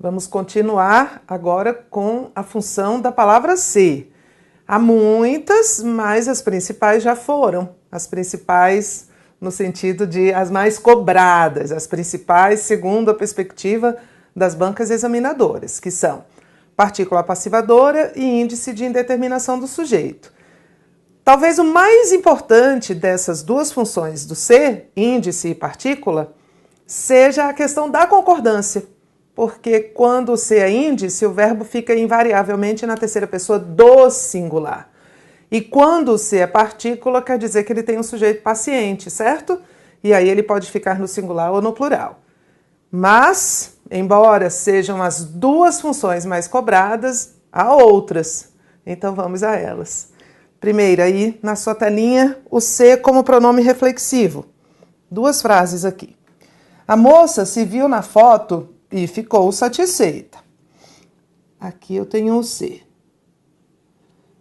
Vamos continuar agora com a função da palavra ser. Há muitas, mas as principais já foram. As principais no sentido de as mais cobradas, as principais segundo a perspectiva das bancas examinadoras, que são partícula passivadora e índice de indeterminação do sujeito. Talvez o mais importante dessas duas funções do ser, índice e partícula, seja a questão da concordância, porque quando o ser é índice, o verbo fica invariavelmente na terceira pessoa do singular. E quando o ser é partícula, quer dizer que ele tem um sujeito paciente, certo? E aí ele pode ficar no singular ou no plural. Mas, embora sejam as duas funções mais cobradas, há outras. Então vamos a elas. Primeiro, aí na sua telinha, o ser como pronome reflexivo. Duas frases aqui. A moça se viu na foto e ficou satisfeita. Aqui eu tenho o ser.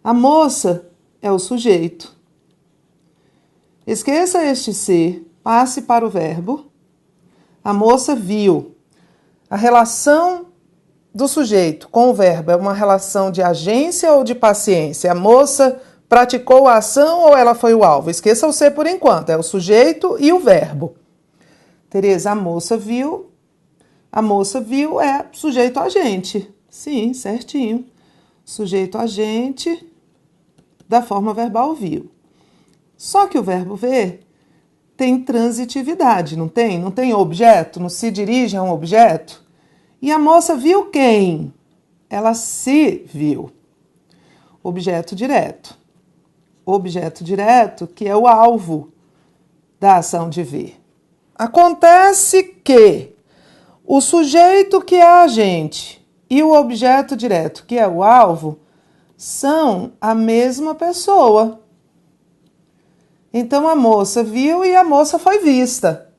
A moça é o sujeito. Esqueça este ser, passe para o verbo. A moça viu. A relação do sujeito com o verbo é uma relação de agência ou de paciência? A moça praticou a ação ou ela foi o alvo? Esqueça o ser por enquanto, é o sujeito e o verbo. Tereza, a moça viu. A moça viu é sujeito agente. Sim, certinho. Sujeito agente da forma verbal viu. Só que o verbo ver tem transitividade, não tem? Não tem objeto, não se dirige a um objeto. E a moça viu quem? Ela se viu. Objeto direto. Objeto direto que é o alvo da ação de ver. Acontece que o sujeito que é agente e o objeto direto que é o alvo são a mesma pessoa. Então a moça viu e a moça foi vista.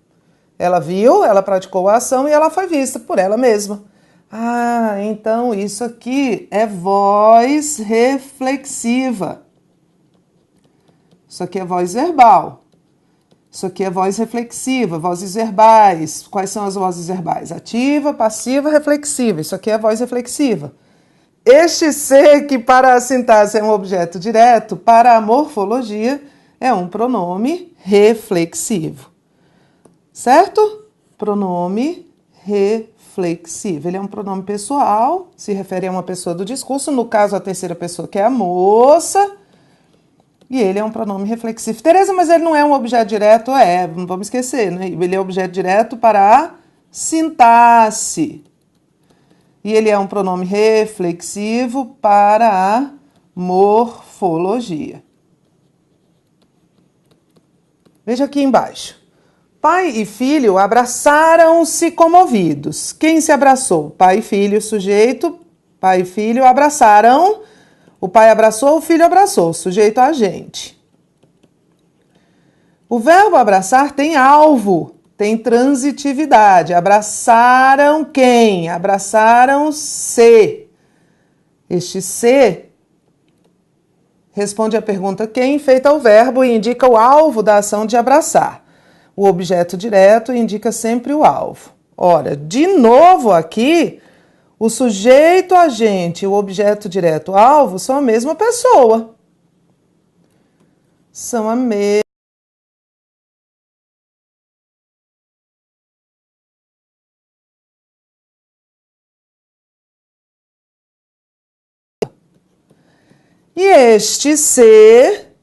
Ela viu, ela praticou a ação e ela foi vista por ela mesma. Ah, então isso aqui é voz reflexiva. Isso aqui é voz verbal. Isso aqui é voz reflexiva, vozes verbais. Quais são as vozes verbais? Ativa, passiva, reflexiva. Isso aqui é voz reflexiva. Este ser, que para a sintaxe é um objeto direto, para a morfologia é um pronome reflexivo. Certo? Pronome reflexivo. Ele é um pronome pessoal, se refere a uma pessoa do discurso, no caso a terceira pessoa, que é a moça, e ele é um pronome reflexivo. Tereza, mas ele não é um objeto direto? É, não vamos esquecer, né? Ele é objeto direto para a sintaxe. E ele é um pronome reflexivo para a morfologia. Veja aqui embaixo. Pai e filho abraçaram-se comovidos. Quem se abraçou? Pai e filho, sujeito. Pai e filho abraçaram. O pai abraçou, o filho abraçou. Sujeito agente. O verbo abraçar tem alvo. Tem transitividade. Abraçaram quem? Abraçaram-se. Este se responde à pergunta quem, feita ao verbo, e indica o alvo da ação de abraçar. O objeto direto indica sempre o alvo. Ora, de novo aqui, o sujeito agente e o objeto direto alvo são a mesma pessoa. São a mesma. E este ser,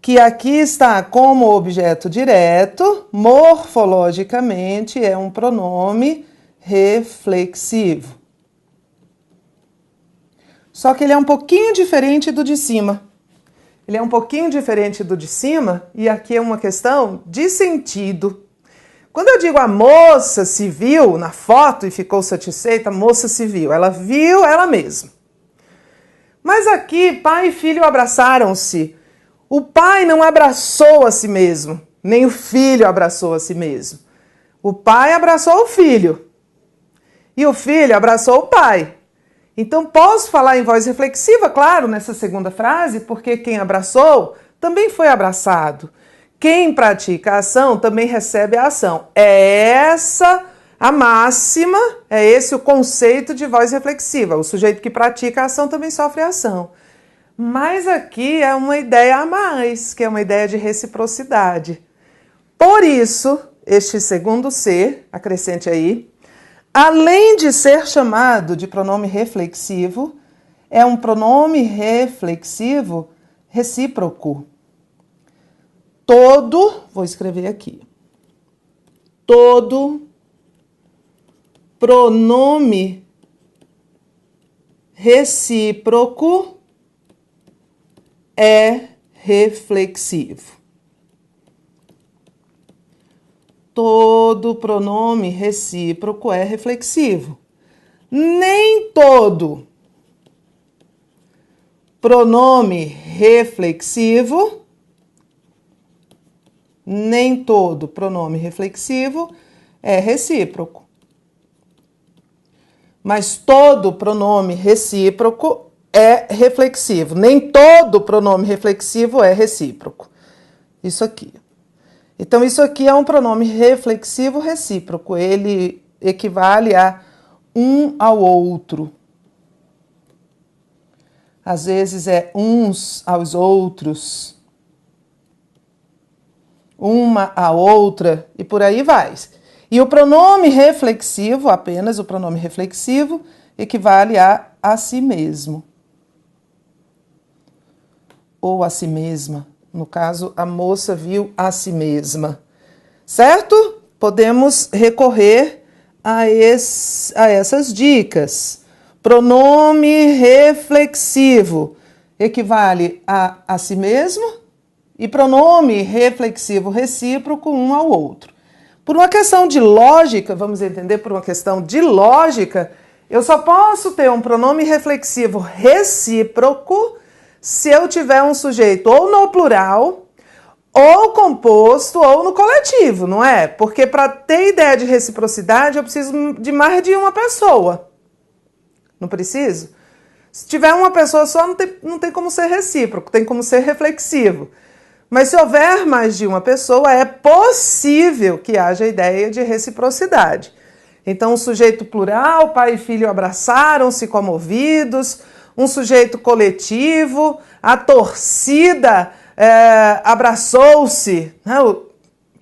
que aqui está como objeto direto, morfologicamente é um pronome reflexivo. Só que ele é um pouquinho diferente do de cima. Ele é um pouquinho diferente do de cima, e aqui é uma questão de sentido. Quando eu digo a moça se viu na foto e ficou satisfeita, a moça se viu. Ela viu ela mesma. Mas aqui, pai e filho abraçaram-se. O pai não abraçou a si mesmo, nem o filho abraçou a si mesmo. O pai abraçou o filho e o filho abraçou o pai. Então, posso falar em voz reflexiva, claro, nessa segunda frase, porque quem abraçou também foi abraçado. Quem pratica a ação também recebe a ação. É essa A máxima é esse o conceito de voz reflexiva. O sujeito que pratica a ação também sofre a ação. Mas aqui é uma ideia a mais, que é uma ideia de reciprocidade. Por isso, este segundo ser, acrescente aí, além de ser chamado de pronome reflexivo, é um pronome reflexivo recíproco. Todo, vou escrever aqui, todo pronome recíproco é reflexivo. Todo pronome recíproco é reflexivo. Nem todo pronome reflexivo, nem todo pronome reflexivo é recíproco. Mas todo pronome recíproco é reflexivo. Nem todo pronome reflexivo é recíproco. Isso aqui. Então, isso aqui é um pronome reflexivo recíproco. Ele equivale a um ao outro. Às vezes é uns aos outros, uma a outra, e por aí vai. E o pronome reflexivo, apenas o pronome reflexivo, equivale a si mesmo. Ou a si mesma. No caso, a moça viu a si mesma. Certo? Podemos recorrer a essas dicas. Pronome reflexivo equivale a si mesmo e pronome reflexivo recíproco um ao outro. Por uma questão de lógica, vamos entender por uma questão de lógica, eu só posso ter um pronome reflexivo recíproco se eu tiver um sujeito ou no plural, ou composto, ou no coletivo, não é? Porque para ter ideia de reciprocidade eu preciso de mais de uma pessoa. Não preciso? Se tiver uma pessoa só, não tem como ser recíproco, tem como ser reflexivo. Mas se houver mais de uma pessoa, é possível que haja ideia de reciprocidade. Então, um sujeito plural, pai e filho abraçaram-se comovidos, um sujeito coletivo, a torcida abraçou-se,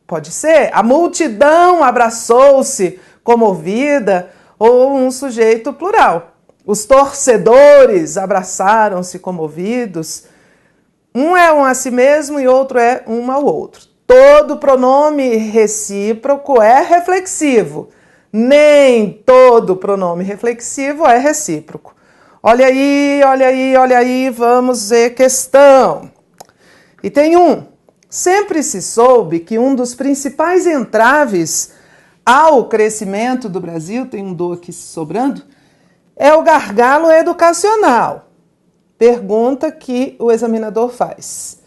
pode ser, a multidão abraçou-se comovida, ou um sujeito plural. Os torcedores abraçaram-se comovidos. Um é um a si mesmo e outro é um ao outro. Todo pronome recíproco é reflexivo. Nem todo pronome reflexivo é recíproco. Olha aí, olha aí, olha aí, vamos ver questão. E tem um. Sempre se soube que um dos principais entraves ao crescimento do Brasil, tem um do aqui sobrando, é o gargalo educacional. Pergunta que o examinador faz.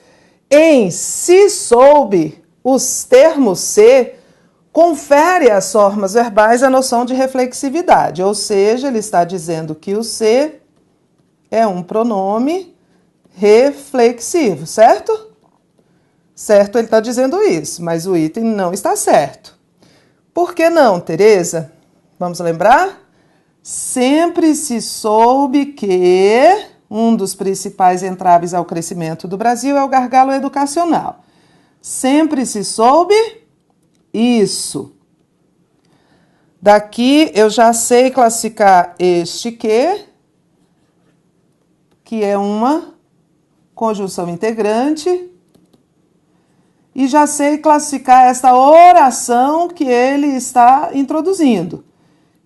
Em se soube, os termos se confere às formas verbais a noção de reflexividade, ou seja, ele está dizendo que o se é um pronome reflexivo, certo? Certo, ele está dizendo isso, mas o item não está certo. Por que não, Tereza? Vamos lembrar? Sempre se soube que um dos principais entraves ao crescimento do Brasil é o gargalo educacional. Sempre se soube isso. Daqui eu já sei classificar este que é uma conjunção integrante, e já sei classificar essa oração que ele está introduzindo,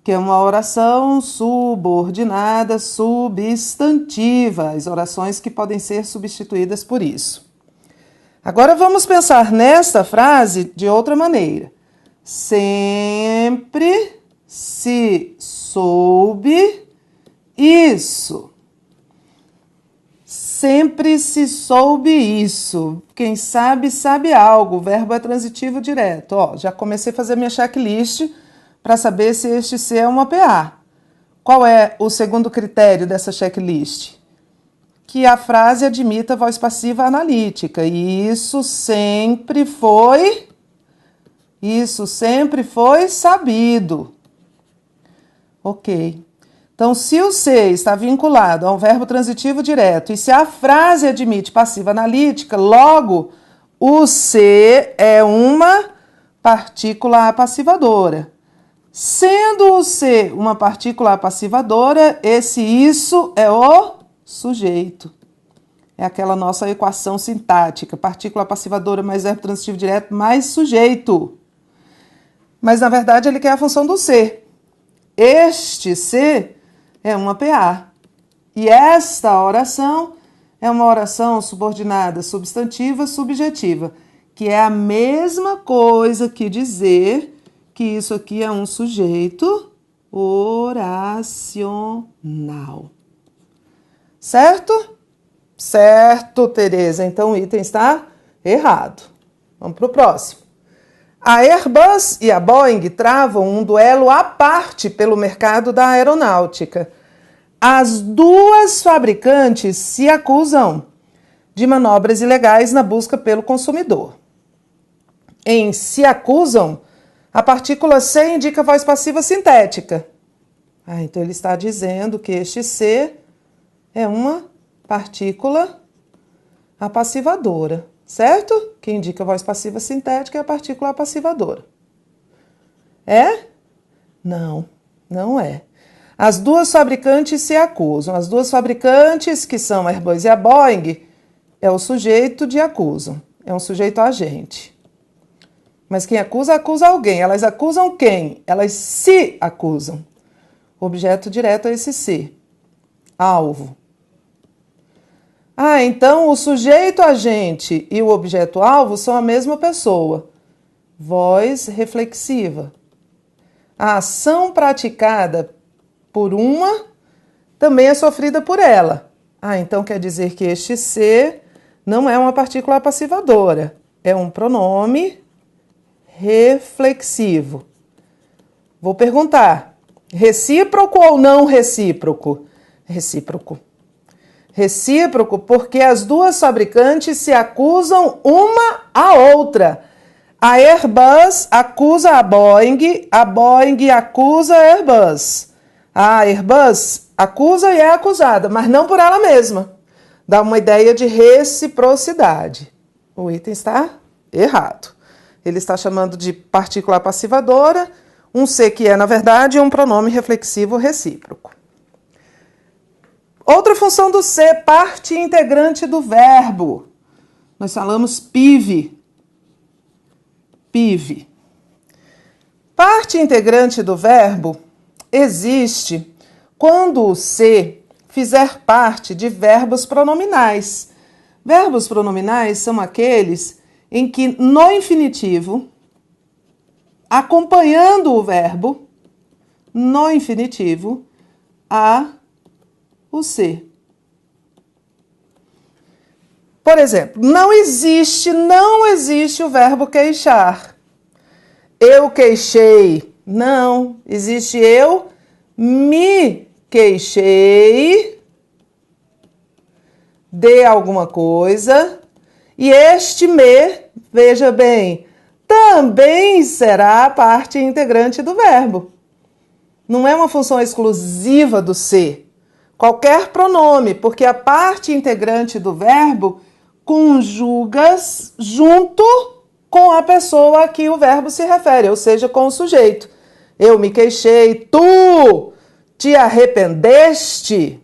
que é uma oração subordinada substantiva, as orações que podem ser substituídas por isso. Agora vamos pensar nesta frase de outra maneira. Sempre se soube isso. Sempre se soube isso. Quem sabe, sabe algo. O verbo é transitivo direto. Já comecei a fazer minha checklist para saber se este se é uma PA. Qual é o segundo critério dessa checklist? Que a frase admita voz passiva analítica. E isso sempre foi Isso sempre foi sabido. Ok. Então, se o ser está vinculado a um verbo transitivo direto e se a frase admite passiva analítica, logo o ser é uma partícula apassivadora. Sendo o ser uma partícula apassivadora, esse isso é o sujeito. É aquela nossa equação sintática, partícula apassivadora mais verbo transitivo direto mais sujeito. Mas, na verdade, ele quer a função do ser. Este ser é uma PA. E esta oração é uma oração subordinada substantiva subjetiva, que é a mesma coisa que dizer que isso aqui é um sujeito oracional. Certo? Certo, Tereza. Então o item está errado. Vamos para o próximo. A Airbus e a Boeing travam um duelo à parte pelo mercado da aeronáutica. As duas fabricantes se acusam de manobras ilegais na busca pelo consumidor. Em se acusam, a partícula C indica voz passiva sintética. Então ele está dizendo que este C é uma partícula apassivadora, certo? Que indica voz passiva sintética é a partícula apassivadora. É? Não, não é. As duas fabricantes se acusam. As duas fabricantes, que são a Airbus e a Boeing, é o sujeito de acusam. É um sujeito agente. Mas quem acusa, acusa alguém. Elas acusam quem? Elas se acusam. O objeto direto é esse se. Alvo. Então o sujeito agente e o objeto alvo são a mesma pessoa. Voz reflexiva. A ação praticada por uma também é sofrida por ela. Então quer dizer que este ser não é uma partícula apassivadora. É um pronome reflexivo. Vou perguntar: recíproco ou não recíproco? Recíproco. Recíproco porque as duas fabricantes se acusam uma à outra. A Airbus acusa a Boeing acusa a Airbus. A Airbus acusa e é acusada, mas não por ela mesma. Dá uma ideia de reciprocidade. O item está errado. Ele está chamando de partícula apassivadora um C que é, na verdade, um pronome reflexivo recíproco. Outra função do C, parte integrante do verbo. Nós falamos PIV. PIV. Parte integrante do verbo existe quando o C fizer parte de verbos pronominais. Verbos pronominais são aqueles em que no infinitivo, acompanhando o verbo, no infinitivo, há o C. Por exemplo, não existe o verbo queixar. Eu queixei. Não, existe eu me queixei de alguma coisa. E este me, veja bem, também será parte integrante do verbo. Não é uma função exclusiva do ser. Qualquer pronome, porque a parte integrante do verbo conjuga junto com a pessoa a que o verbo se refere, ou seja, com o sujeito. Eu me queixei, tu te arrependeste.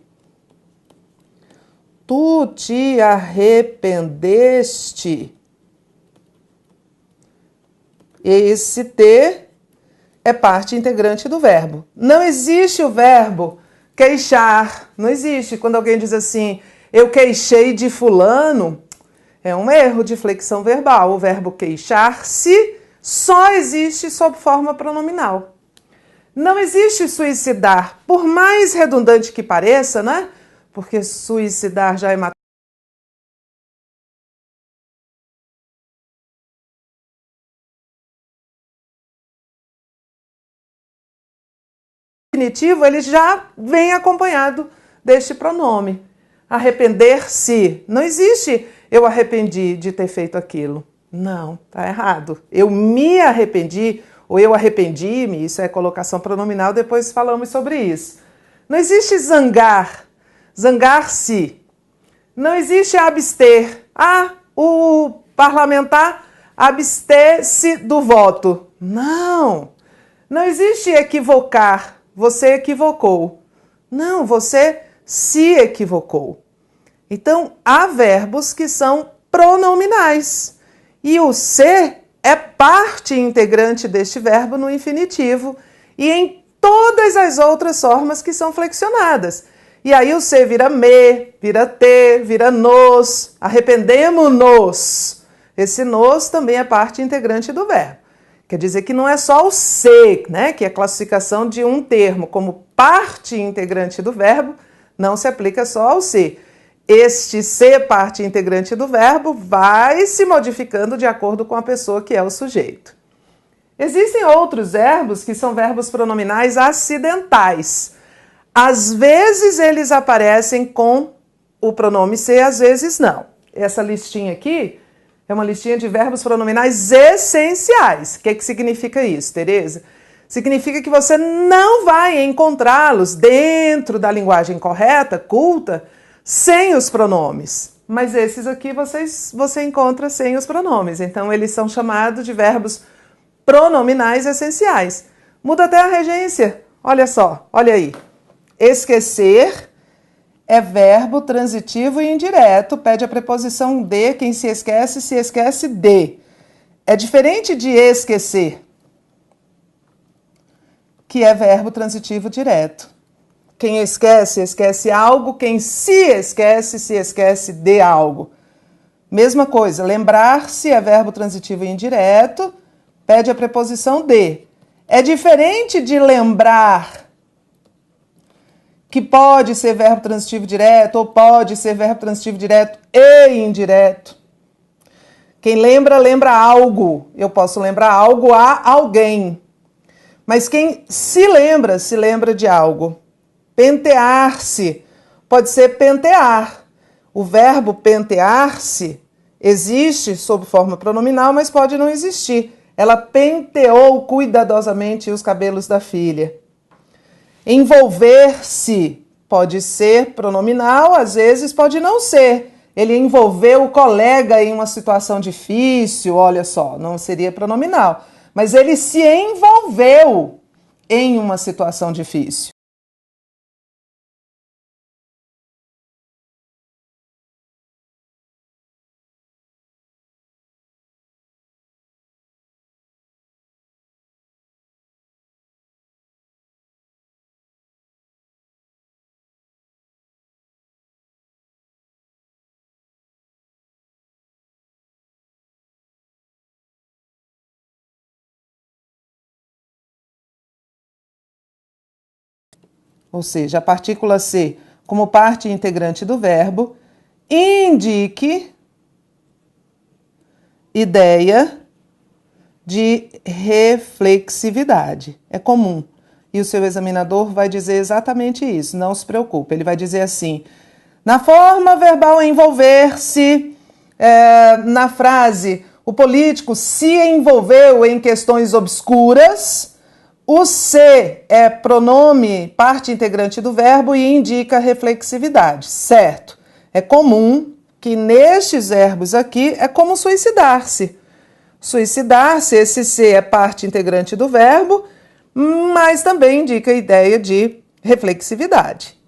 Tu te arrependeste. Esse te é parte integrante do verbo. Não existe o verbo queixar. Não existe. Quando alguém diz assim, eu queixei de fulano, é um erro de flexão verbal. O verbo queixar-se só existe sob forma pronominal. Não existe suicidar, por mais redundante que pareça, né? Porque suicidar já é matar. Definitivo, ele já vem acompanhado deste pronome. Arrepender-se. Não existe eu arrependi de ter feito aquilo. Não, tá errado. Eu me arrependi, ou eu arrependi-me, isso é colocação pronominal, depois falamos sobre isso. Não existe zangar, zangar-se. Não existe abster. Ah, o parlamentar abster-se do voto. Não. Não existe equivocar. Você equivocou. Não, você se equivocou. Então, há verbos que são pronominais. E o ser é parte integrante deste verbo no infinitivo e em todas as outras formas que são flexionadas. E aí o ser vira me, vira te, vira nos, arrependemo-nos. Esse nos também é parte integrante do verbo. Quer dizer que não é só o ser, né, que é a classificação de um termo como parte integrante do verbo, não se aplica só ao ser. Este ser, parte integrante do verbo, vai se modificando de acordo com a pessoa que é o sujeito. Existem outros verbos que são verbos pronominais acidentais. Às vezes eles aparecem com o pronome ser, às vezes não. Essa listinha aqui é uma listinha de verbos pronominais essenciais. O que significa isso, Tereza? Significa que você não vai encontrá-los dentro da linguagem correta, culta, sem os pronomes. Mas esses aqui você encontra sem os pronomes. Então, eles são chamados de verbos pronominais essenciais. Muda até a regência. Olha só, olha aí. Esquecer é verbo transitivo e indireto. Pede a preposição de. Quem se esquece de. É diferente de esquecer, que é verbo transitivo direto. Quem esquece, esquece algo. Quem se esquece de algo. Mesma coisa, lembrar-se é verbo transitivo e indireto, pede a preposição de. É diferente de lembrar, que pode ser verbo transitivo direto ou pode ser verbo transitivo direto e indireto. Quem lembra, lembra algo. Eu posso lembrar algo a alguém. Mas quem se lembra de algo. Pentear-se pode ser pentear. O verbo pentear-se existe sob forma pronominal, mas pode não existir. Ela penteou cuidadosamente os cabelos da filha. Envolver-se pode ser pronominal, às vezes pode não ser. Ele envolveu o colega em uma situação difícil, olha só, não seria pronominal. Mas ele se envolveu em uma situação difícil. Ou seja, a partícula ser, como parte integrante do verbo, indique ideia de reflexividade. É comum. E o seu examinador vai dizer exatamente isso, não se preocupe. Ele vai dizer assim, na forma verbal envolver-se, na frase, o político se envolveu em questões obscuras. O se é pronome, parte integrante do verbo e indica reflexividade, certo? É comum que nestes verbos aqui é como suicidar-se. Suicidar-se, esse se é parte integrante do verbo, mas também indica a ideia de reflexividade,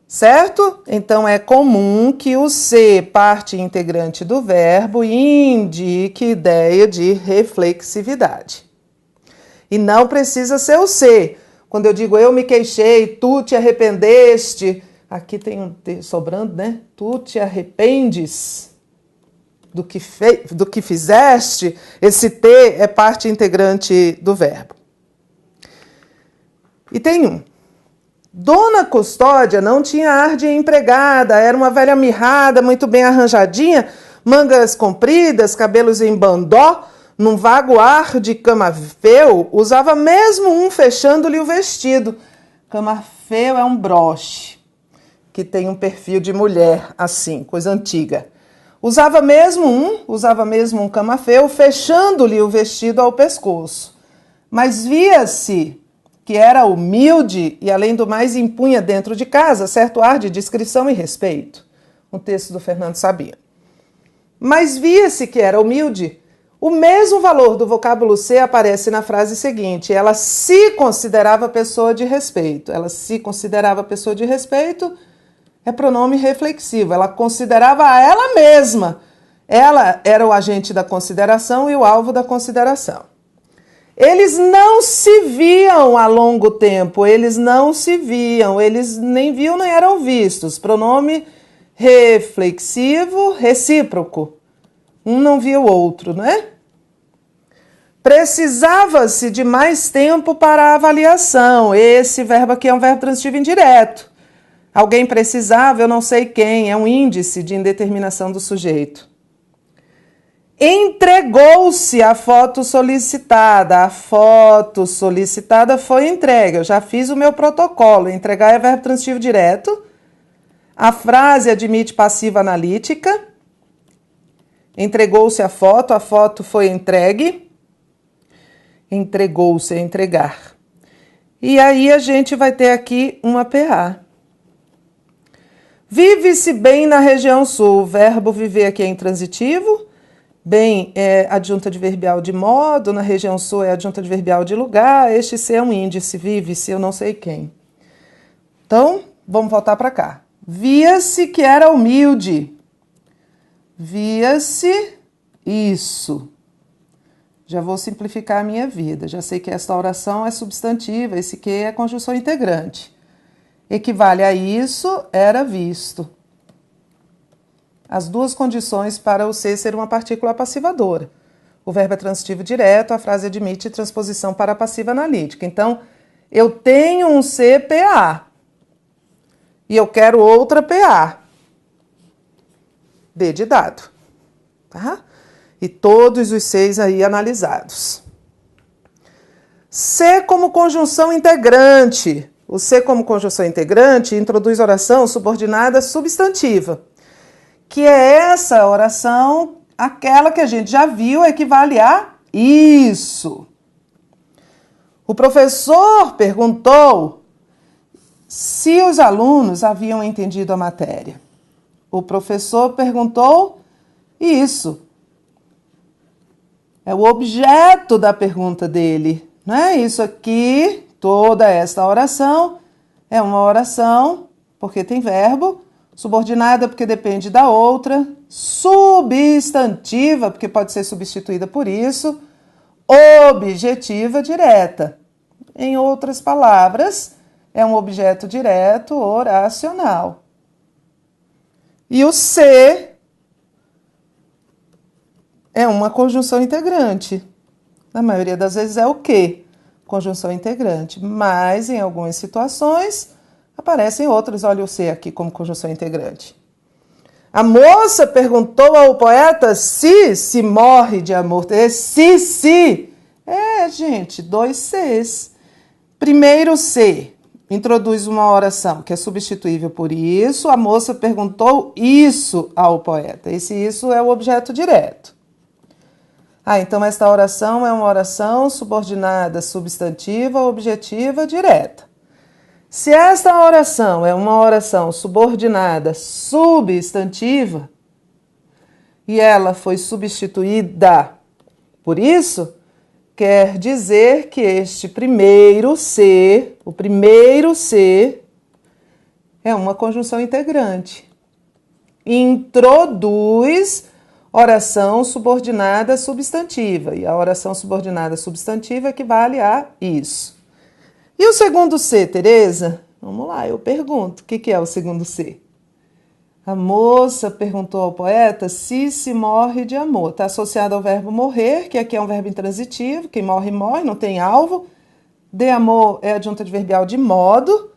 certo? Então é comum que o se, parte integrante do verbo, indique ideia de reflexividade. E não precisa ser o ser. Quando eu digo eu me queixei, tu te arrependeste, aqui tem um T sobrando, né? Tu te arrependes do que fizeste, esse T é parte integrante do verbo. E tem um. Dona Custódia não tinha ar de empregada, era uma velha mirrada, muito bem arranjadinha, mangas compridas, cabelos em bandó, num vago ar de camafeu, usava mesmo um fechando-lhe o vestido. Camafeu é um broche, que tem um perfil de mulher, assim, coisa antiga. Usava mesmo um camafeu, fechando-lhe o vestido ao pescoço. Mas via-se que era humilde e, além do mais, impunha dentro de casa certo ar de discrição e respeito. Um texto do Fernando Sabino. Mas via-se que era humilde. O mesmo valor do vocábulo ser aparece na frase seguinte. Ela se considerava pessoa de respeito. Ela se considerava pessoa de respeito é pronome reflexivo. Ela considerava a ela mesma. Ela era o agente da consideração e o alvo da consideração. Eles não se viam há longo tempo. Eles não se viam. Eles nem viam nem eram vistos. Pronome reflexivo, recíproco. Um não via o outro, não é? Precisava-se de mais tempo para a avaliação. Esse verbo aqui é um verbo transitivo indireto. Alguém precisava, eu não sei quem, é um índice de indeterminação do sujeito. Entregou-se a foto solicitada. A foto solicitada foi entregue. Eu já fiz o meu protocolo. Entregar é verbo transitivo direto. A frase admite passiva analítica. Entregou-se a foto foi entregue. Entregou-se a entregar. E aí a gente vai ter aqui uma PA. Vive-se bem na região sul. O verbo viver aqui é intransitivo. Bem é adjunta adverbial de modo. Na região sul é adjunta adverbial de lugar. Este ser é um índice. Vive-se, eu não sei quem. Então, vamos voltar para cá. Via-se que era humilde. Via-se isso. Já vou simplificar a minha vida. Já sei que esta oração é substantiva, esse que é conjunção integrante. Equivale a isso, era visto. As duas condições para o ser uma partícula passivadora. O verbo é transitivo direto, a frase admite transposição para a passiva analítica. Então, eu tenho um CPA e eu quero outra PA. D de dado. Tá? E todos os 6 aí analisados. C como conjunção integrante. O C como conjunção integrante introduz oração subordinada substantiva, que é essa oração, aquela que a gente já viu, equivale a isso. O professor perguntou se os alunos haviam entendido a matéria. O professor perguntou isso. É o objeto da pergunta dele, não é? Isso aqui, toda esta oração, é uma oração, porque tem verbo, subordinada porque depende da outra, substantiva, porque pode ser substituída por isso, objetiva direta. Em outras palavras, é um objeto direto oracional. E o ser é uma conjunção integrante. Na maioria das vezes é o quê? Conjunção integrante. Mas, em algumas situações, aparecem outras. Olha o ser aqui como conjunção integrante. A moça perguntou ao poeta se morre de amor. Se. Gente, 2 Cs. Primeiro C introduz uma oração que é substituível por isso. A moça perguntou isso ao poeta. Esse isso é o objeto direto. Então esta oração é uma oração subordinada substantiva, objetiva, direta. Se esta oração é uma oração subordinada substantiva e ela foi substituída por isso, quer dizer que este primeiro ser, o primeiro ser, é uma conjunção integrante. Introduz oração subordinada substantiva. E a oração subordinada substantiva equivale a isso. E o segundo C, Tereza? Vamos lá, eu pergunto. O que é o segundo C? A moça perguntou ao poeta se morre de amor. Está associado ao verbo morrer, que aqui é um verbo intransitivo. Quem morre, morre, não tem alvo. De amor é adjunta adverbial de modo.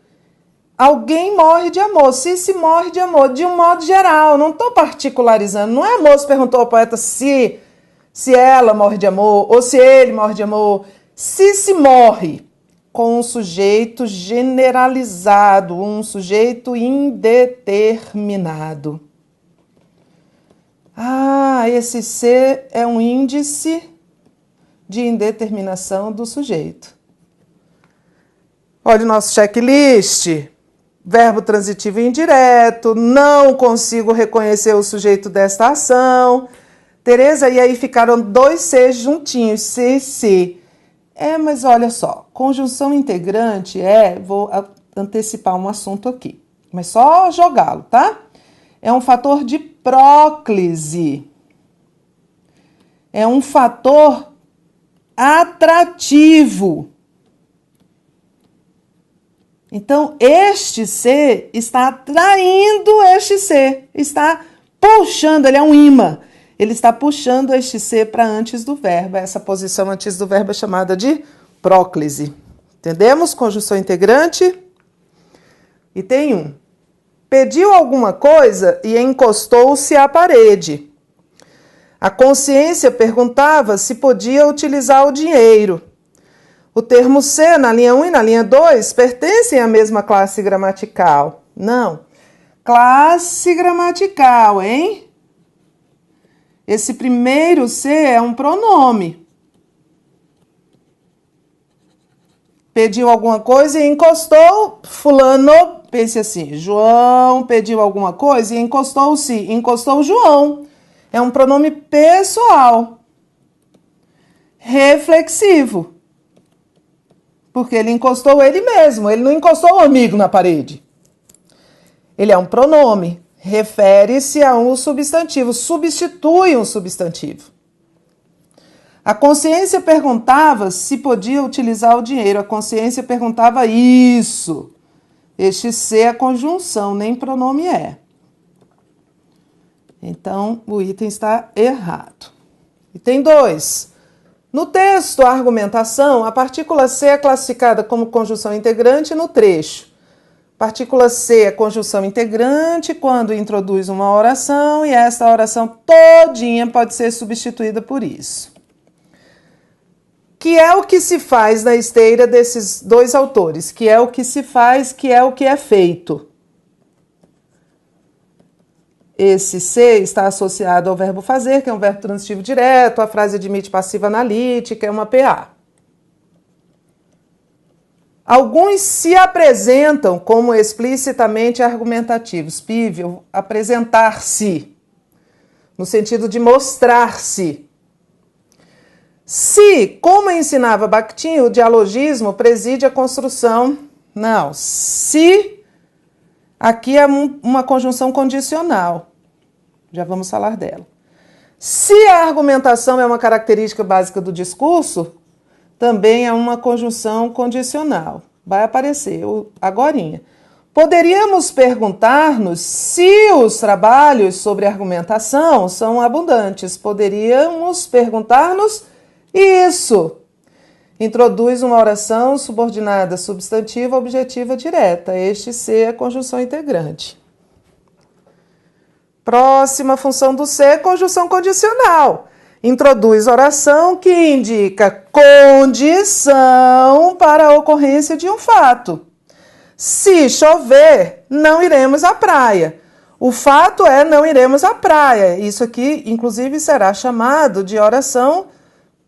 Alguém morre de amor. Se morre de amor, de um modo geral. Não estou particularizando. Não é a moça perguntou ao poeta se ela morre de amor ou se ele morre de amor. Se morre com um sujeito generalizado, um sujeito indeterminado. Ah, esse C é um índice de indeterminação do sujeito. Olha o nosso checklist. Verbo transitivo indireto, não consigo reconhecer o sujeito desta ação. Tereza, e aí ficaram 2 Cs juntinhos, C, C. Mas olha só, conjunção integrante vou antecipar um assunto aqui, mas só jogá-lo, tá? É um fator de próclise. É um fator atrativo. Então, este C está atraindo este C, está puxando, ele é um imã. Ele está puxando este C para antes do verbo. Essa posição antes do verbo é chamada de próclise. Entendemos? Conjunção integrante. E tem um. Pediu alguma coisa e encostou-se à parede. A consciência perguntava se podia utilizar o dinheiro. O termo C, na linha 1 e na linha 2, pertencem à mesma classe gramatical. Não. Classe gramatical, hein? Esse primeiro C é um pronome. Pediu alguma coisa e encostou fulano. Pense assim, João pediu alguma coisa e encostou-se. Encostou João. É um pronome pessoal. Reflexivo. Porque ele encostou ele mesmo, ele não encostou o amigo na parede. Ele é um pronome, refere-se a um substantivo, substitui um substantivo. A consciência perguntava se podia utilizar o dinheiro, a consciência perguntava isso. Este C é conjunção, nem pronome é. Então, o item está errado. E tem 2. No texto, a argumentação, a partícula C é classificada como conjunção integrante no trecho. Partícula C é conjunção integrante quando introduz uma oração e esta oração todinha pode ser substituída por isso. Que é o que se faz na esteira desses 2 autores, que é o que se faz, que é o que é feito. Esse C está associado ao verbo fazer, que é um verbo transitivo direto, a frase admite passiva analítica, é uma PA. Alguns se apresentam como explicitamente argumentativos. Pível, apresentar-se, no sentido de mostrar-se. Se, como ensinava Bakhtin, o dialogismo preside a construção. Não, se, aqui é uma conjunção condicional. Já vamos falar dela. Se a argumentação é uma característica básica do discurso, também é uma conjunção condicional. Vai aparecer agorinha. Poderíamos perguntar-nos se os trabalhos sobre argumentação são abundantes. Poderíamos perguntar-nos isso. Introduz uma oração subordinada substantiva objetiva direta. Este C é conjunção integrante. Próxima função do C, conjunção condicional. Introduz oração que indica condição para a ocorrência de um fato. Se chover, não iremos à praia. O fato é não iremos à praia. Isso aqui, inclusive, será chamado de oração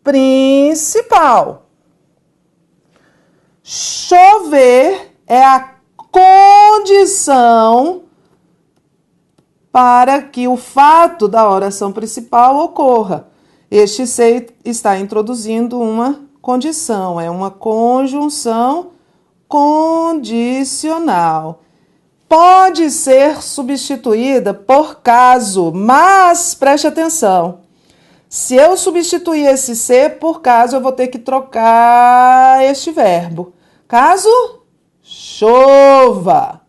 principal. Chover é a condição para que o fato da oração principal ocorra. Este C está introduzindo uma condição, é uma conjunção condicional. Pode ser substituída por caso, mas preste atenção. Se eu substituir esse C por caso, eu vou ter que trocar este verbo. Caso chova.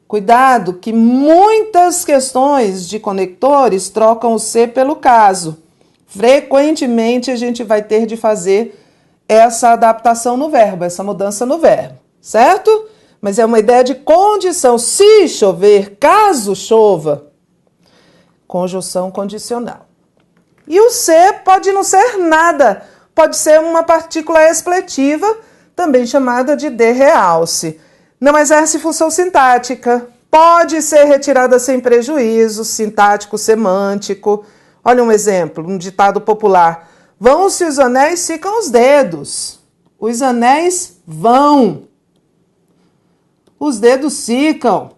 Cuidado que muitas questões de conectores trocam o C pelo caso. Frequentemente a gente vai ter de fazer essa adaptação no verbo, essa mudança no verbo, certo? Mas é uma ideia de condição. Se chover, caso chova, conjunção condicional. E o C pode não ser nada, pode ser uma partícula expletiva, também chamada de de realce. Não exerce função sintática, pode ser retirada sem prejuízo sintático, semântico. Olha um exemplo, um ditado popular. Vão-se os anéis, ficam os dedos. Os anéis vão. Os dedos ficam.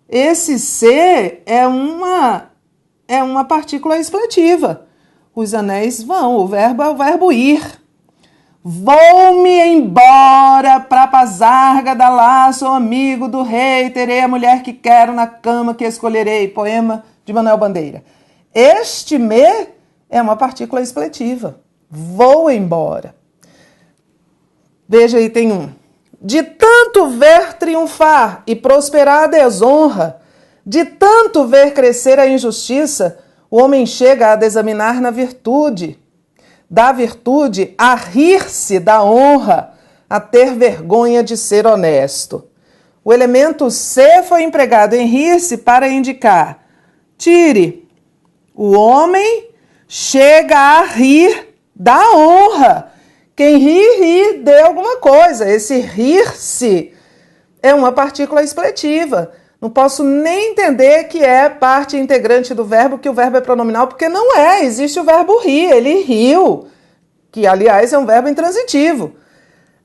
Esse ser é uma partícula expletiva. Os anéis vão. O verbo é o verbo ir. Vou-me embora pra Pazarga da Lá, sou amigo do rei, terei a mulher que quero na cama que escolherei. Poema de Manuel Bandeira. Este me é uma partícula expletiva. Vou embora. Veja aí, tem um. De tanto ver triunfar e prosperar a desonra, de tanto ver crescer a injustiça, o homem chega a desaminar na virtude. Da virtude a rir-se da honra, a ter vergonha de ser honesto. O elemento se foi empregado em rir-se para indicar: tire, o homem chega a rir da honra. Quem ri de alguma coisa. Esse rir-se é uma partícula expletiva. Não posso nem entender que é parte integrante do verbo, que o verbo é pronominal, porque não é. Existe o verbo rir, ele riu, que, aliás, é um verbo intransitivo.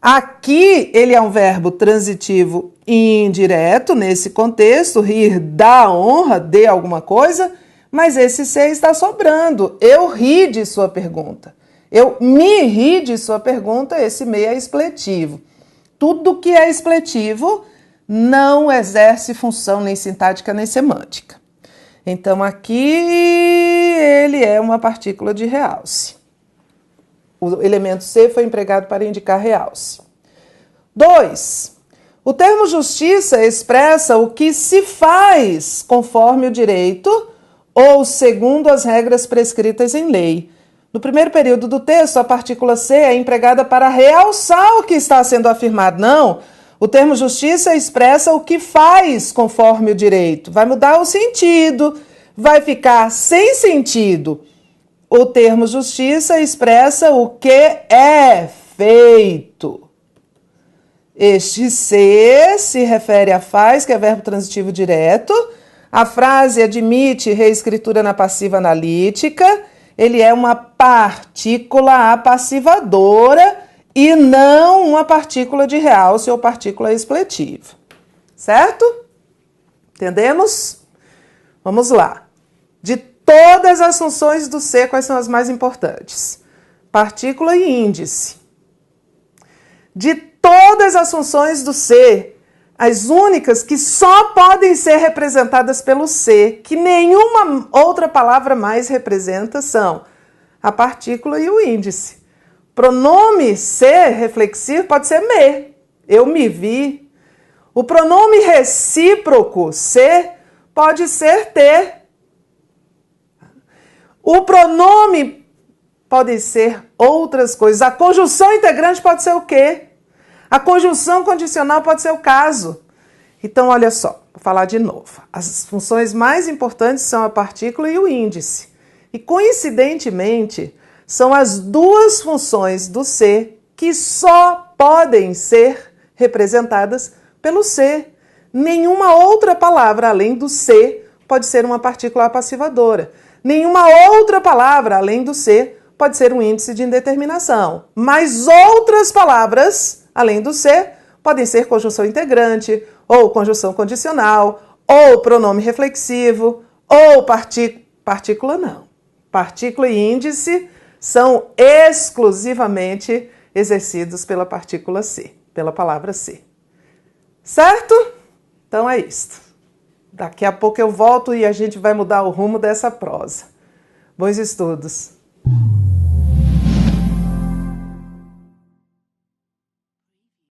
Aqui, ele é um verbo transitivo indireto, nesse contexto, rir da honra, de alguma coisa, mas esse se está sobrando. Eu ri de sua pergunta. Eu me ri de sua pergunta, esse me é expletivo. Tudo que é expletivo não exerce função nem sintática nem semântica. Então, aqui ele é uma partícula de realce. O elemento se foi empregado para indicar realce. 2. O termo justiça expressa o que se faz conforme o direito ou segundo as regras prescritas em lei. No primeiro período do texto, a partícula se é empregada para realçar o que está sendo afirmado. Não, o termo justiça expressa o que faz conforme o direito. Vai mudar o sentido, vai ficar sem sentido. O termo justiça expressa o que é feito. Este se refere a faz, que é verbo transitivo direto. A frase admite reescritura na passiva analítica. Ele é uma partícula apassivadora e não uma partícula de realce ou partícula expletiva. Certo? Entendemos? Vamos lá. De todas as funções do se, quais são as mais importantes? Partícula e índice. De todas as funções do se, as únicas que só podem ser representadas pelo se, que nenhuma outra palavra mais representa, são a partícula e o índice. Pronome se reflexivo pode ser me, eu me vi. O pronome recíproco se pode ser te. O pronome pode ser outras coisas. A conjunção integrante pode ser o quê? A conjunção condicional pode ser o caso. Então, olha só, vou falar de novo. As funções mais importantes são a partícula e o índice. E, coincidentemente, são as duas funções do se que só podem ser representadas pelo se. Nenhuma outra palavra além do se pode ser uma partícula apassivadora. Nenhuma outra palavra além do se pode ser um índice de indeterminação. Mas outras palavras além do se podem ser conjunção integrante, ou conjunção condicional, ou pronome reflexivo, ou partícula não. Partícula e índice são exclusivamente exercidos pela partícula se, pela palavra se. Certo? Então é isto. Daqui a pouco eu volto e a gente vai mudar o rumo dessa prosa. Bons estudos!